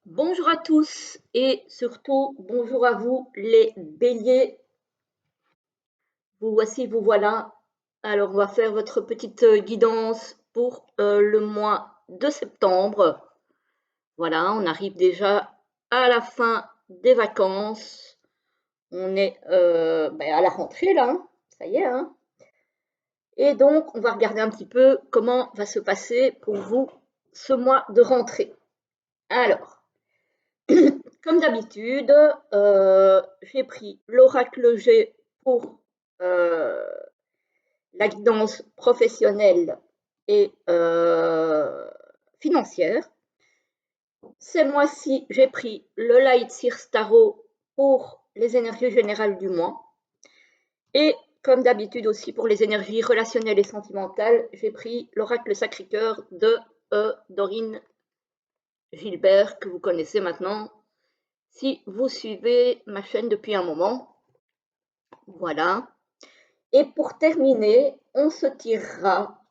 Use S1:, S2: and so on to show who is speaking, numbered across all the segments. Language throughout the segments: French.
S1: Bonjour à tous et surtout bonjour à vous les béliers. Vous voici, vous voilà. Alors on va faire votre petite guidance pour le mois de septembre. Voilà, on arrive déjà à la fin des vacances. On est à la rentrée là, hein. Ça y est, hein. Et donc on va regarder un petit peu comment va se passer pour vous ce mois de rentrée. Alors, comme d'habitude, j'ai pris l'oracle G pour la guidance professionnelle et financière. Ce mois-ci, j'ai pris le Light Seer Tarot pour les énergies générales du mois. Et comme d'habitude aussi pour les énergies relationnelles et sentimentales, j'ai pris l'oracle Sacré-Cœur de Dorine Gilbert, que vous connaissez maintenant si vous suivez ma chaîne depuis un moment. Voilà. Et pour terminer, on se tirera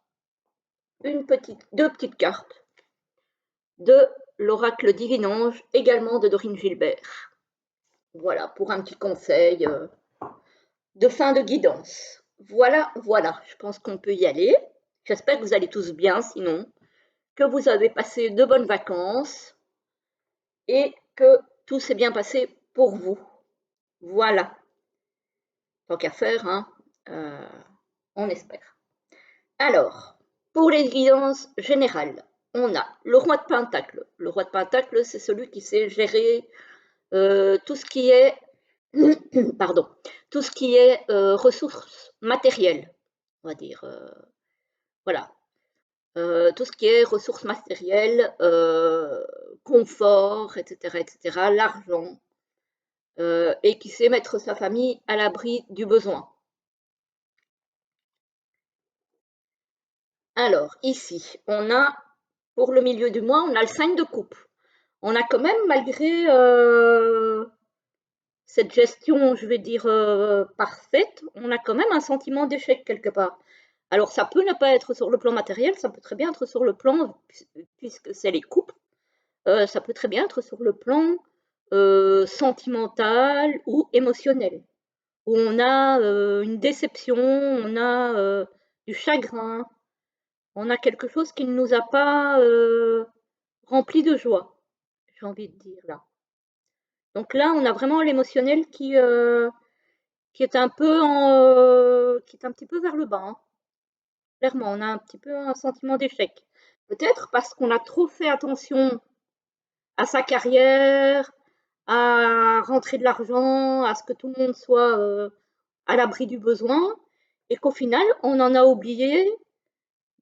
S1: deux petites cartes de l'oracle Divin-Ange, également de Dorine Gilbert. Voilà, pour un petit conseil de fin de guidance. Voilà, voilà, je pense qu'on peut y aller. J'espère que vous allez tous bien, sinon, que vous avez passé de bonnes vacances et que tout s'est bien passé pour vous. Voilà. Tant qu'à faire, hein, on espère. Alors, pour les guidances générales, on a le roi de Pentacle. Le roi de Pentacle, c'est celui qui sait gérer tout ce qui est, pardon, tout ce qui est ressources matérielles, on va dire. Voilà. Tout ce qui est ressources matérielles, confort, etc., etc., l'argent, et qui sait mettre sa famille à l'abri du besoin. Alors, ici, on a, pour le milieu du mois, on a le 5 de coupe. On a quand même, malgré cette gestion, je vais dire, parfaite, on a quand même un sentiment d'échec quelque part. Alors, ça peut ne pas être sur le plan matériel, ça peut très bien être sur le plan, puisque c'est les couples, ça peut très bien être sur le plan sentimental ou émotionnel, où on a une déception, on a du chagrin, on a quelque chose qui ne nous a pas rempli de joie, j'ai envie de dire là. Donc là, on a vraiment l'émotionnel qui est un peu qui est un petit peu vers le bas, hein. Clairement, on a un petit peu un sentiment d'échec. Peut-être parce qu'on a trop fait attention à sa carrière, à rentrer de l'argent, à ce que tout le monde soit à l'abri du besoin, et qu'au final, on en a oublié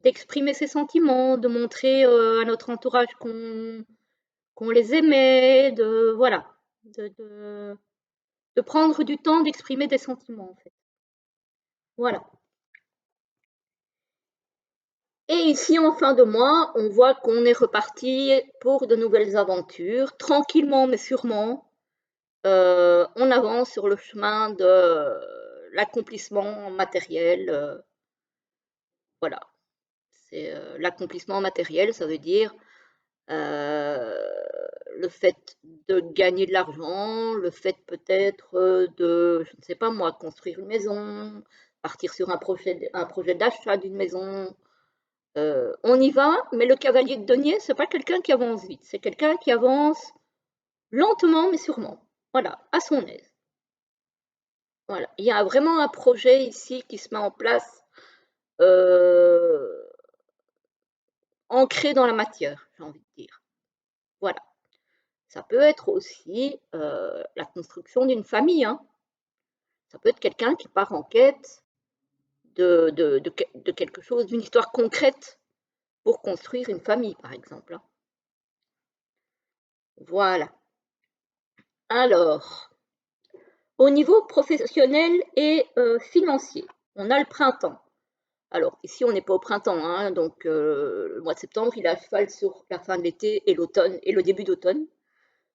S1: d'exprimer ses sentiments, de montrer à notre entourage qu'on les aimait, de voilà, de prendre du temps d'exprimer des sentiments en fait. Voilà. Et ici, en fin de mois, on voit qu'on est reparti pour de nouvelles aventures, tranquillement mais sûrement. On avance sur le chemin de l'accomplissement matériel. Voilà, c'est l'accomplissement matériel, ça veut dire le fait de gagner de l'argent, le fait peut-être de, je ne sais pas moi, construire une maison, partir sur un projet d'achat d'une maison. On y va, mais le cavalier de denier, c'est pas quelqu'un qui avance vite, c'est quelqu'un qui avance lentement mais sûrement. Voilà, à son aise. Voilà, il y a vraiment un projet ici qui se met en place, euh, ancré dans la matière, j'ai envie de dire. Voilà. Ça peut être aussi la construction d'une famille, hein. Ça peut être quelqu'un qui part en quête de quelque chose, d'une histoire concrète pour construire une famille, par exemple, hein. Voilà. Alors, au niveau professionnel et financier, on a le printemps. Alors, ici, on n'est pas au printemps, hein, donc le mois de septembre, il est à cheval sur la fin de l'été et l'automne et le début d'automne.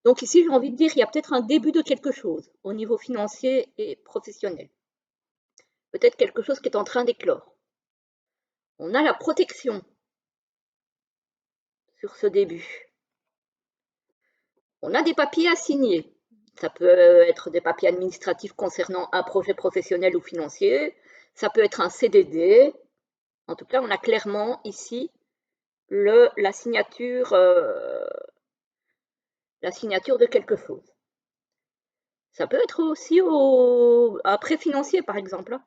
S1: Donc ici, j'ai envie de dire, il y a peut-être un début de quelque chose au niveau financier et professionnel. Peut-être quelque chose qui est en train d'éclore. On a la protection sur ce début. On a des papiers à signer. Ça peut être des papiers administratifs concernant un projet professionnel ou financier. Ça peut être un CDD. En tout cas, on a clairement ici la signature de quelque chose. Ça peut être aussi un prêt financier, par exemple.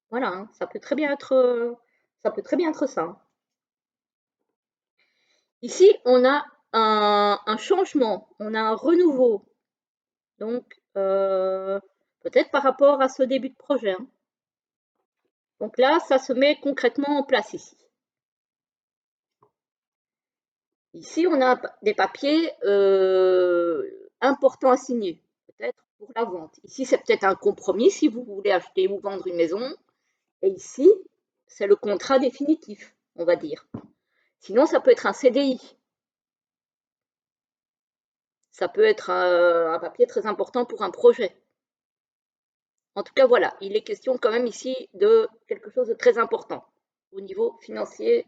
S1: Voilà, hein, ça peut très bien être ça. Ici, on a un changement, on a un renouveau. Donc, peut-être par rapport à ce début de projet, hein. Donc là, ça se met concrètement en place ici. Ici, on a des papiers importants à signer, peut-être pour la vente. Ici, c'est peut-être un compromis si vous voulez acheter ou vendre une maison. Et ici, c'est le contrat définitif, on va dire. Sinon, ça peut être un CDI. Ça peut être un papier très important pour un projet. En tout cas, voilà, il est question quand même ici de quelque chose de très important au niveau financier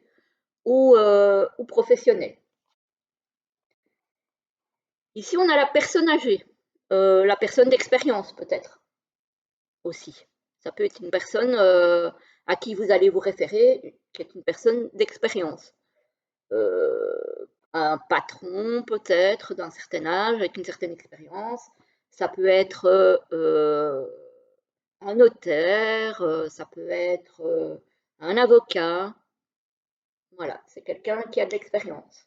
S1: ou professionnel. Ici, on a la personne âgée, la personne d'expérience peut-être aussi. Ça peut être une personne à qui vous allez vous référer, qui est une personne d'expérience. Un patron peut-être d'un certain âge, avec une certaine expérience. Ça peut être un notaire, ça peut être un avocat. Voilà, c'est quelqu'un qui a de l'expérience.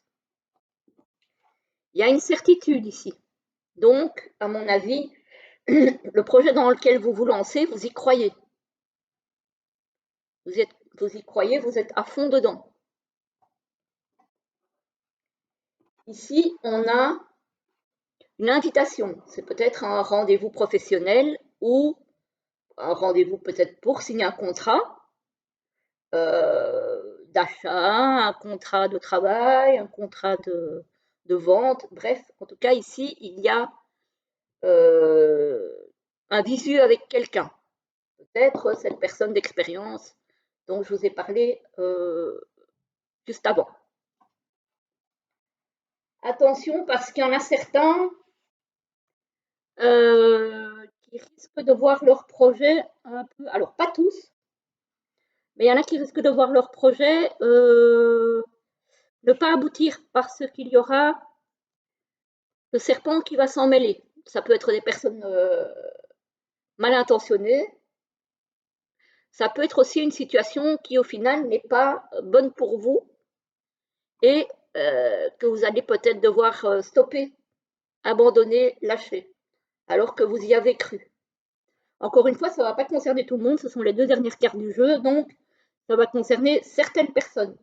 S1: Il y a une certitude ici. Donc, à mon avis, le projet dans lequel vous vous lancez, vous y croyez. Vous y croyez, vous êtes à fond dedans. Ici, on a une invitation. C'est peut-être un rendez-vous professionnel ou un rendez-vous peut-être pour signer un contrat d'achat, un contrat de travail, un contrat de vente. Bref, en tout cas, ici, il y a un visu avec quelqu'un. Peut-être cette personne d'expérience dont je vous ai parlé juste avant. Attention, parce qu'il y en a certains qui risquent de voir leur projet un peu, alors pas tous, mais il y en a qui risquent de voir leur projet ne pas aboutir parce qu'il y aura le serpent qui va s'en mêler. Ça peut être des personnes mal intentionnées. Ça peut être aussi une situation qui, au final, n'est pas bonne pour vous et que vous allez peut-être devoir stopper, abandonner, lâcher, alors que vous y avez cru. Encore une fois, ça ne va pas concerner tout le monde, ce sont les 2 dernières cartes du jeu, donc ça va concerner certaines personnes,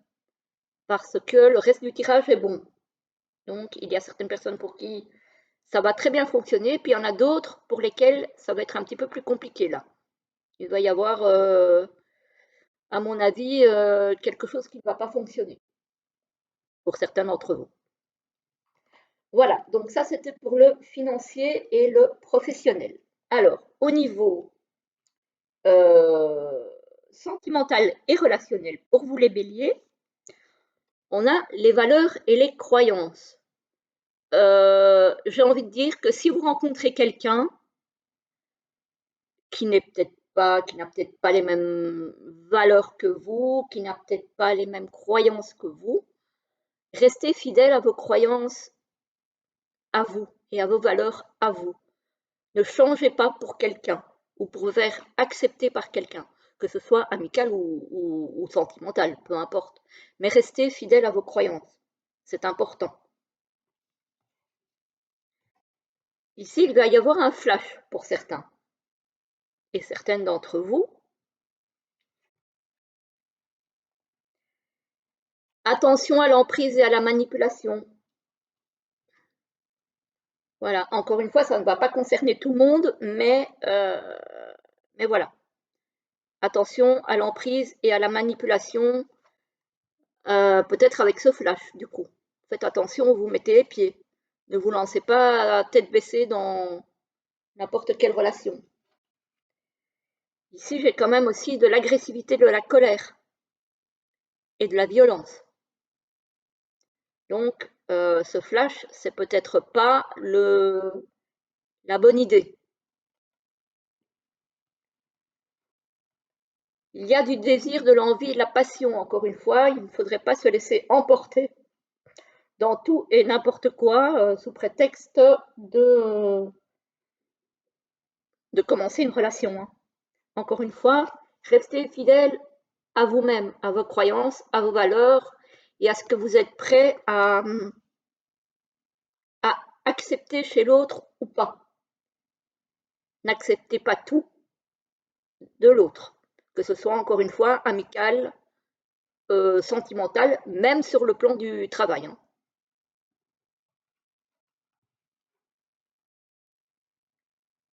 S1: parce que le reste du tirage est bon. Donc, il y a certaines personnes pour qui ça va très bien fonctionner, puis il y en a d'autres pour lesquelles ça va être un petit peu plus compliqué là. Il va y avoir, à mon avis, quelque chose qui ne va pas fonctionner pour certains d'entre vous. Voilà, donc ça c'était pour le financier et le professionnel. Alors, au niveau sentimental et relationnel, pour vous les béliers, on a les valeurs et les croyances. J'ai envie de dire que si vous rencontrez quelqu'un qui n'a peut-être pas les mêmes valeurs que vous, qui n'a peut-être pas les mêmes croyances que vous, restez fidèle à vos croyances à vous et à vos valeurs à vous. Ne changez pas pour quelqu'un ou pour vous faire accepter par quelqu'un, que ce soit amical ou sentimental, peu importe. Mais restez fidèle à vos croyances. C'est important. Ici, il va y avoir un flash pour certains et certaines d'entre vous. Attention à l'emprise et à la manipulation. Voilà, encore une fois, ça ne va pas concerner tout le monde, mais voilà. Attention à l'emprise et à la manipulation, peut-être avec ce flash, du coup. Faites attention où vous mettez les pieds. Ne vous lancez pas tête baissée dans n'importe quelle relation. Ici, j'ai quand même aussi de l'agressivité, de la colère et de la violence. Donc, ce flash, c'est peut-être pas la bonne idée. Il y a du désir, de l'envie, de la passion, encore une fois, il ne faudrait pas se laisser emporter dans tout et n'importe quoi sous prétexte de commencer une relation, hein. Encore une fois, restez fidèle à vous-même, à vos croyances, à vos valeurs et à ce que vous êtes prêt à accepter chez l'autre ou pas. N'acceptez pas tout de l'autre, que ce soit encore une fois amical, sentimental, même sur le plan du travail, hein.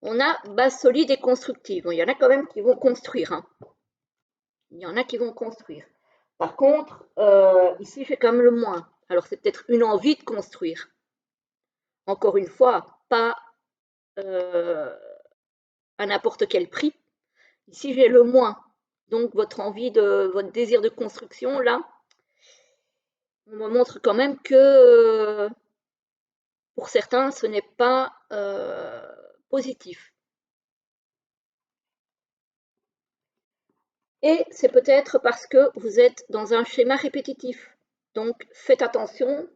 S1: On a base solide et constructive. Il y en a quand même qui vont construire, hein. Il y en a qui vont construire. Par contre, ici, j'ai quand même le moins. Alors, c'est peut-être une envie de construire. Encore une fois, pas à n'importe quel prix. Ici, j'ai le moins. Donc, votre désir de construction, là, on me montre quand même que pour certains, ce n'est pas positif. Et c'est peut-être parce que vous êtes dans un schéma répétitif. Donc, faites attention.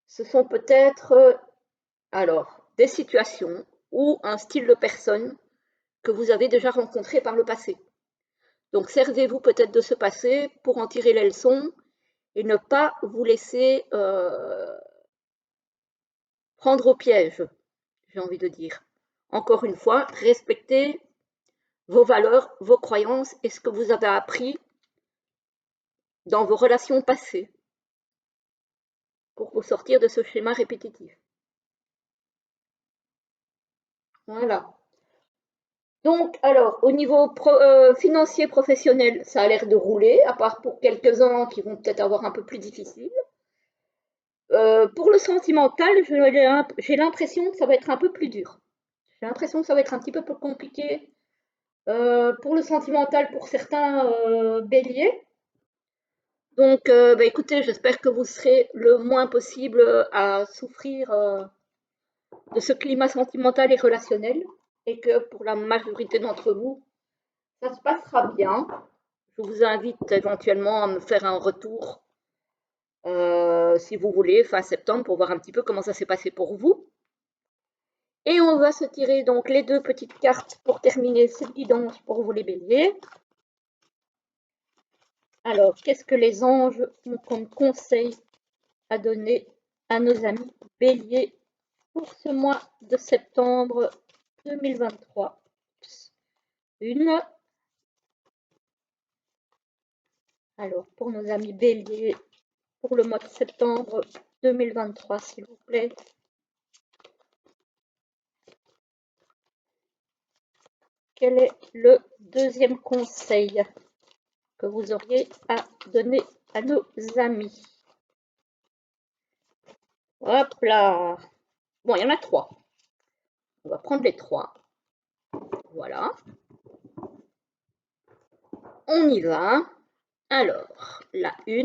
S1: Ce sont peut-être alors des situations ou un style de personne que vous avez déjà rencontré par le passé. Donc, servez-vous peut-être de ce passé pour en tirer les leçons et ne pas vous laisser prendre au piège, j'ai envie de dire. Encore une fois, respectez vos valeurs, vos croyances et ce que vous avez appris dans vos relations passées pour vous sortir de ce schéma répétitif. Voilà. Donc, alors, au niveau financier professionnel, ça a l'air de rouler, à part pour quelques-uns qui vont peut-être avoir un peu plus difficile. Pour le sentimental, j'ai l'impression que ça va être un peu plus dur. J'ai l'impression que ça va être un petit peu plus compliqué pour le sentimental pour certains béliers. Donc, bah, écoutez, j'espère que vous serez le moins possible à souffrir de ce climat sentimental et relationnel et que pour la majorité d'entre vous, ça se passera bien. Je vous invite éventuellement à me faire un retour, si vous voulez, fin septembre, pour voir un petit peu comment ça s'est passé pour vous. Et on va se tirer donc les deux petites cartes pour terminer cette guidance pour vous les béliers. Alors, qu'est-ce que les anges ont comme conseil à donner à nos amis béliers pour ce mois de septembre 2023? Une. Alors, pour nos amis béliers, pour le mois de septembre 2023, s'il vous plaît. Quel est le deuxième conseil que vous auriez à donner à nos amis? Hop là. Bon, il y en a trois. On va prendre les trois. Voilà. On y va. Alors, la 1,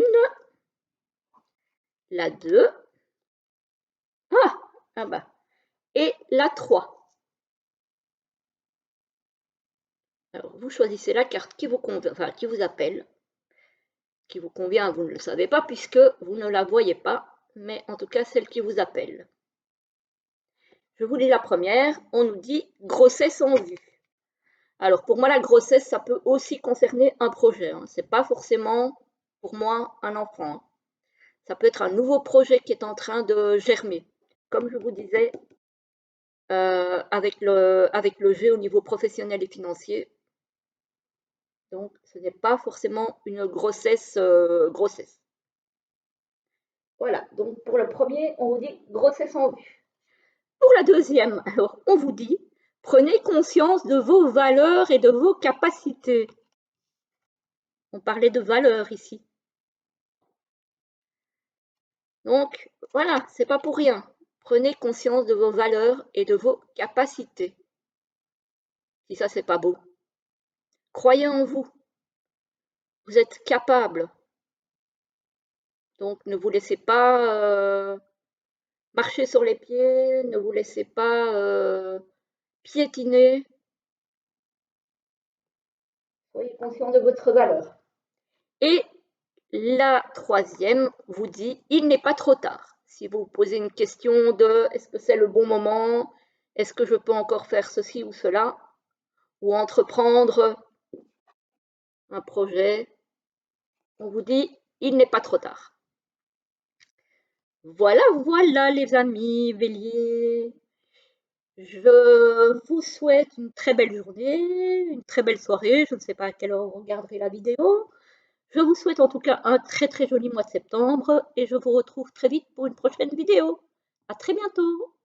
S1: la 2, ah bah, et la 3. Alors, vous choisissez la carte qui vous convient, enfin, qui vous appelle, qui vous convient, vous ne le savez pas puisque vous ne la voyez pas, mais en tout cas celle qui vous appelle. Je vous lis la première, on nous dit grossesse en vue. Alors pour moi la grossesse ça peut aussi concerner un projet, hein. C'est pas forcément pour moi un enfant, hein. Ça peut être un nouveau projet qui est en train de germer. Comme je vous disais, avec le G au niveau professionnel et financier. Donc ce n'est pas forcément une grossesse. Voilà, donc pour le premier, on vous dit grossesse en vue. Pour la deuxième, alors on vous dit prenez conscience de vos valeurs et de vos capacités. On parlait de valeurs ici. Donc voilà, c'est pas pour rien. Prenez conscience de vos valeurs et de vos capacités. Si ça, c'est pas beau. Croyez en vous. Vous êtes capable. Donc ne vous laissez pas marcher sur les pieds, ne vous laissez pas piétiner. Soyez conscient de votre valeur. Et la troisième vous dit, il n'est pas trop tard. Si vous vous posez une question de est-ce que c'est le bon moment, est-ce que je peux encore faire ceci ou cela, ou entreprendre un projet, on vous dit, il n'est pas trop tard. Voilà, voilà les amis béliers. Je vous souhaite une très belle journée, une très belle soirée. Je ne sais pas à quelle heure vous regarderez la vidéo. Je vous souhaite en tout cas un très très joli mois de septembre et je vous retrouve très vite pour une prochaine vidéo. À très bientôt!